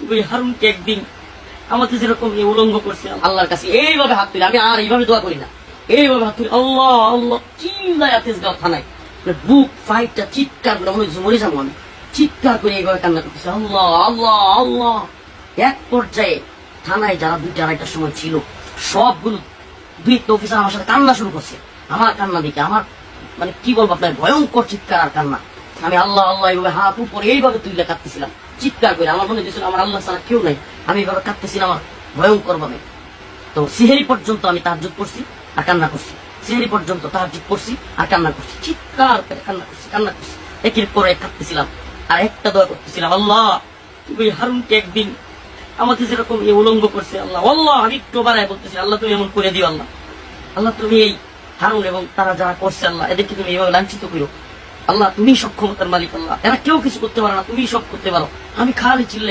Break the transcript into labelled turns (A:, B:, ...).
A: তুমি হারুনকে একদিন আমাকে যেরকম উলঙ্গ করছে আল্লাহর কাছে এইভাবে হাত তুলে, আমি আর এইভাবে দোয়া করি না, এইভাবে হাত তুলে আল্লাহ আল্লাহ চিল্লায় তেজগাঁও থানায় বুক ফাইটটা চিৎকার করে মনে হচ্ছে মরে যাবো আমি, চিৎকার করে এইভাবে কান্না করতেছে আল্লাহ আল্লাহ আল্লাহ। এক পর্যায়ে থানায় যারা 2টা-2:30টার সময় ছিল সবগুলো 2 অফিসার আমার সাথে কান্না শুরু করছে। আমার কান্না দেখে আমার মানে কি বলবো আপনার ভয়ঙ্কর চিৎকার আর কান্না। আমি আল্লাহ আল্লাহ এইভাবে হাত উপরে এইভাবে তুলে কাঁদতেছিলাম চিৎকার করে। আমার মনে হচ্ছিল আমার আল্লাহ ছাড়া কেউ নাই, আমি এইভাবে কাঁদতেছিলাম আমার ভয়ঙ্কর ভাবে। তো সিহেরি পর্যন্ত আমি তাহাজ্জুদ করছি আর কান্না করছি, সিহেরি পর্যন্ত তাহাজ্জুদ করছি আর কান্না করছি, চিৎকার করে কান্না করছি একের পর এক কাঁদতেছিলাম আর একটা দোয়া করতেছিলাম আল্লাহ তুমি হারুনকে একদিন আমাকে যেরকম উলঙ্গ করছে আল্লাহ আল্লাহ, আমি একটু বাড়ায় বলতেছি আল্লাহ তুমি এমন করে দিও আল্লাহ, আল্লাহ তুমি এই হারুন এবং তারা যারা করছে আল্লাহ এদেরকে তুমি এইভাবে লাঞ্ছিত করো আল্লাহ, তুমি সক্ষমতার মালিক আল্লাহ, এরা কেউ কিছু করতে পারে না, তুমি সব করতে পারো। আমি খালি চিল্লাই